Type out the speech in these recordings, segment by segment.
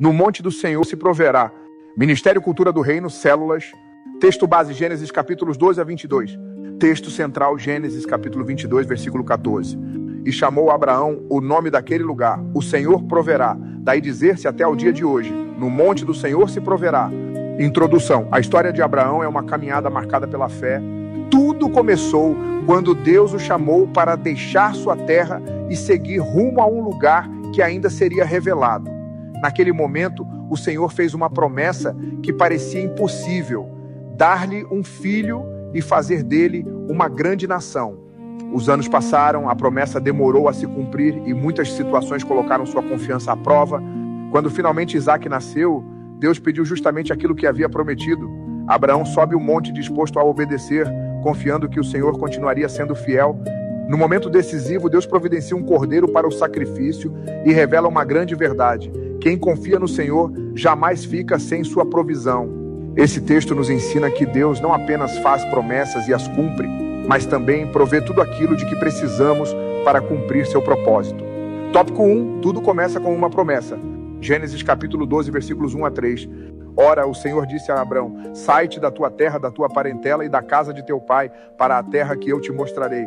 No monte do Senhor se proverá. Ministério Cultura do Reino, Células. Texto base, Gênesis capítulos 12 a 22. Texto central, Gênesis capítulo 22, versículo 14. E chamou Abraão o nome daquele lugar, o Senhor proverá. Daí dizer-se até ao dia de hoje, no monte do Senhor se proverá. Introdução. A história de Abraão é uma caminhada marcada pela fé. Tudo começou quando Deus o chamou para deixar sua terra e seguir rumo a um lugar que ainda seria revelado. Naquele momento, o Senhor fez uma promessa que parecia impossível: dar-lhe um filho e fazer dele uma grande nação. Os anos passaram, a promessa demorou a se cumprir e muitas situações colocaram sua confiança à prova. Quando finalmente Isaac nasceu, Deus pediu justamente aquilo que havia prometido. Abraão sobe o monte disposto a obedecer, confiando que o Senhor continuaria sendo fiel. No momento decisivo, Deus providencia um cordeiro para o sacrifício e revela uma grande verdade: quem confia no Senhor jamais fica sem sua provisão. Esse texto nos ensina que Deus não apenas faz promessas e as cumpre, mas também provê tudo aquilo de que precisamos para cumprir seu propósito. Tópico 1, tudo começa com uma promessa. Gênesis capítulo 12, versículos 1 a 3. Ora, o Senhor disse a Abrão: sai-te da tua terra, da tua parentela e da casa de teu pai, para a terra que eu te mostrarei.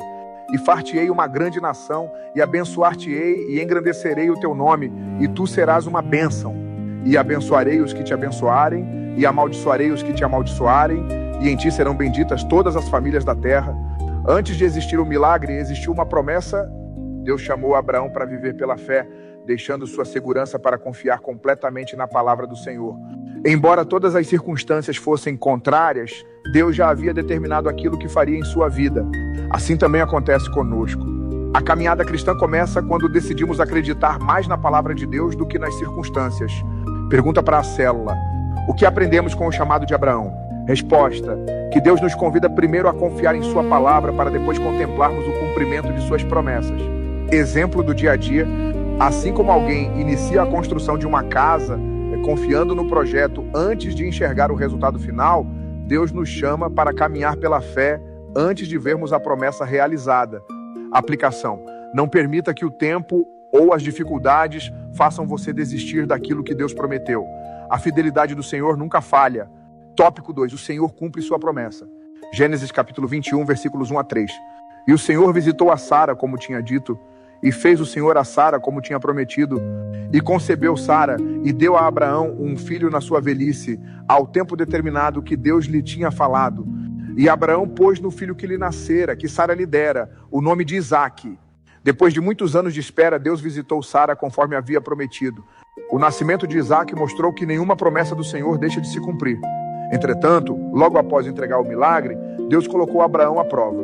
E far-te-ei uma grande nação, e abençoar-te-ei, e engrandecerei o teu nome, e tu serás uma bênção. E abençoarei os que te abençoarem, e amaldiçoarei os que te amaldiçoarem, e em ti serão benditas todas as famílias da terra. Antes de existir o milagre, existiu uma promessa. Deus chamou Abraão para viver pela fé, deixando sua segurança para confiar completamente na palavra do Senhor. Embora todas as circunstâncias fossem contrárias, Deus já havia determinado aquilo que faria em sua vida. Assim também acontece conosco. A caminhada cristã começa quando decidimos acreditar mais na palavra de Deus do que nas circunstâncias. Pergunta para a célula: o que aprendemos com o chamado de Abraão? Resposta: que Deus nos convida primeiro a confiar em sua palavra para depois contemplarmos o cumprimento de suas promessas. Exemplo do dia a dia: assim como alguém inicia a construção de uma casa, confiando no projeto antes de enxergar o resultado final, Deus nos chama para caminhar pela fé antes de vermos a promessa realizada. Aplicação: não permita que o tempo ou as dificuldades façam você desistir daquilo que Deus prometeu. A fidelidade do Senhor nunca falha. Tópico 2, o Senhor cumpre sua promessa. Gênesis capítulo 21, versículos 1 a 3. E o Senhor visitou a Sara, como tinha dito, e fez o Senhor a Sara como tinha prometido. E concebeu Sara, e deu a Abraão um filho na sua velhice, ao tempo determinado que Deus lhe tinha falado. E Abraão pôs no filho que lhe nascera, que Sara lhe dera, o nome de Isaque. Depois de muitos anos de espera, Deus visitou Sara conforme havia prometido. O nascimento de Isaque mostrou que nenhuma promessa do Senhor deixa de se cumprir. Entretanto, logo após entregar o milagre, Deus colocou Abraão à prova.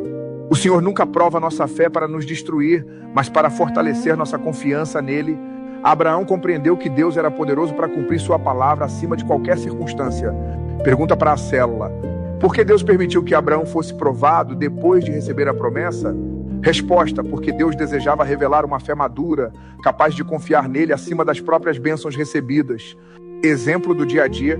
O Senhor nunca prova nossa fé para nos destruir, mas para fortalecer nossa confiança nele. Abraão compreendeu que Deus era poderoso para cumprir sua palavra acima de qualquer circunstância. Pergunta para a célula: por que Deus permitiu que Abraão fosse provado depois de receber a promessa? Resposta: porque Deus desejava revelar uma fé madura, capaz de confiar nele acima das próprias bênçãos recebidas. Exemplo do dia a dia: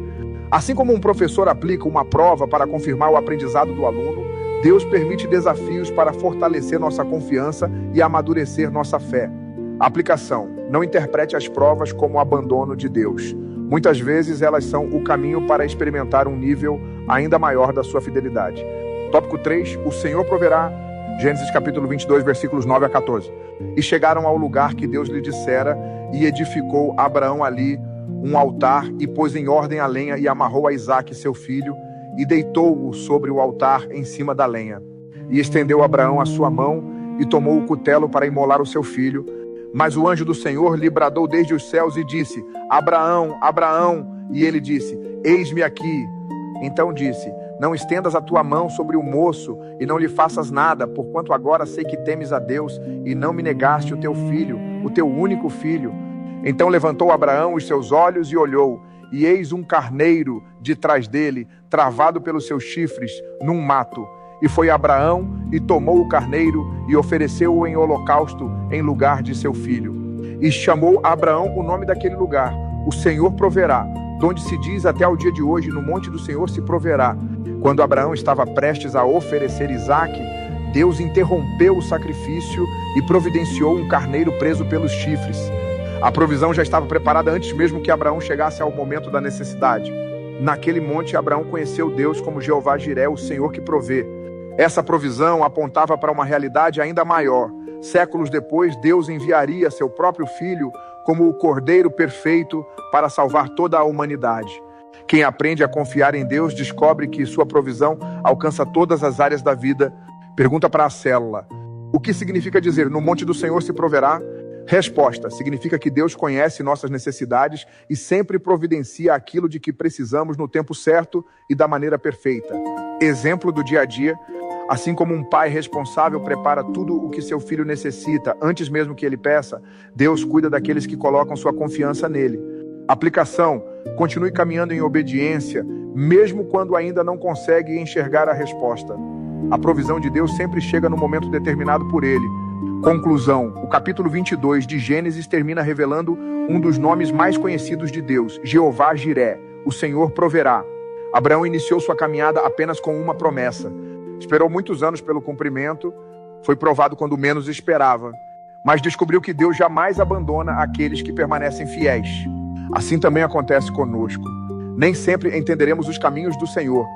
assim como um professor aplica uma prova para confirmar o aprendizado do aluno, Deus permite desafios para fortalecer nossa confiança e amadurecer nossa fé. Aplicação: não interprete as provas como abandono de Deus. Muitas vezes elas são o caminho para experimentar um nível ainda maior da sua fidelidade. Tópico 3, o Senhor proverá. Gênesis capítulo 22, versículos 9 a 14. E chegaram ao lugar que Deus lhe dissera, e edificou Abraão ali um altar, e pôs em ordem a lenha, e amarrou a Isaque seu filho, e deitou-o sobre o altar em cima da lenha. E estendeu Abraão a sua mão, e tomou o cutelo para imolar o seu filho. Mas o anjo do Senhor lhe bradou desde os céus e disse: Abraão, Abraão. E ele disse: eis-me aqui. Então disse: não estendas a tua mão sobre o moço, e não lhe faças nada, porquanto agora sei que temes a Deus, e não me negaste o teu filho, o teu único filho. Então levantou Abraão os seus olhos e olhou, e eis um carneiro de trás dele, travado pelos seus chifres, num mato. E foi Abraão e tomou o carneiro e ofereceu-o em holocausto em lugar de seu filho. E chamou Abraão o nome daquele lugar: o Senhor proverá, donde se diz até ao dia de hoje: no monte do Senhor se proverá. Quando Abraão estava prestes a oferecer Isaque, Deus interrompeu o sacrifício e providenciou um carneiro preso pelos chifres. A provisão já estava preparada antes mesmo que Abraão chegasse ao momento da necessidade. Naquele monte, Abraão conheceu Deus como Jeová Jiré, o Senhor que provê. Essa provisão apontava para uma realidade ainda maior. Séculos depois, Deus enviaria seu próprio filho como o Cordeiro perfeito para salvar toda a humanidade. Quem aprende a confiar em Deus descobre que sua provisão alcança todas as áreas da vida. Pergunta para a célula: o que significa dizer no monte do Senhor se proverá? Resposta: significa que Deus conhece nossas necessidades e sempre providencia aquilo de que precisamos no tempo certo e da maneira perfeita. Exemplo do dia a dia: assim como um pai responsável prepara tudo o que seu filho necessita antes mesmo que ele peça, Deus cuida daqueles que colocam sua confiança nele. Aplicação: continue caminhando em obediência, mesmo quando ainda não consegue enxergar a resposta. A provisão de Deus sempre chega no momento determinado por ele. Conclusão: o capítulo 22 de Gênesis termina revelando um dos nomes mais conhecidos de Deus, Jeová Jiré, o Senhor proverá. Abraão iniciou sua caminhada apenas com uma promessa. Esperou muitos anos pelo cumprimento, foi provado quando menos esperava, mas descobriu que Deus jamais abandona aqueles que permanecem fiéis. Assim também acontece conosco. Nem sempre entenderemos os caminhos do Senhor,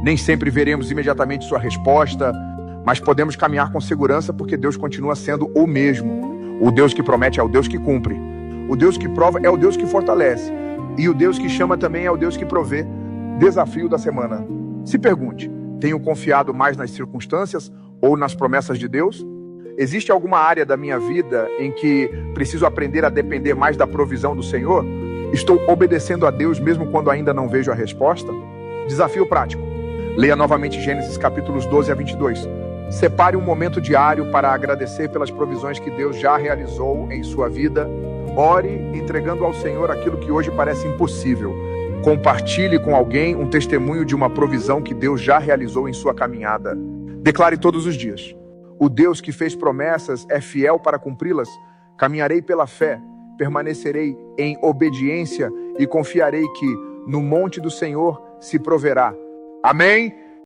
nem sempre veremos imediatamente sua resposta, mas podemos caminhar com segurança porque Deus continua sendo o mesmo. O Deus que promete é o Deus que cumpre. O Deus que prova é o Deus que fortalece. E o Deus que chama também é o Deus que provê. Desafio da semana: se pergunte, tenho confiado mais nas circunstâncias ou nas promessas de Deus? Existe alguma área da minha vida em que preciso aprender a depender mais da provisão do Senhor? Estou obedecendo a Deus mesmo quando ainda não vejo a resposta? Desafio prático: leia novamente Gênesis capítulos 12 a 22. Separe um momento diário para agradecer pelas provisões que Deus já realizou em sua vida. Ore entregando ao Senhor aquilo que hoje parece impossível. Compartilhe com alguém um testemunho de uma provisão que Deus já realizou em sua caminhada. Declare todos os dias: o Deus que fez promessas é fiel para cumpri-las. Caminharei pela fé, permanecerei em obediência e confiarei que no monte do Senhor se proverá. Amém?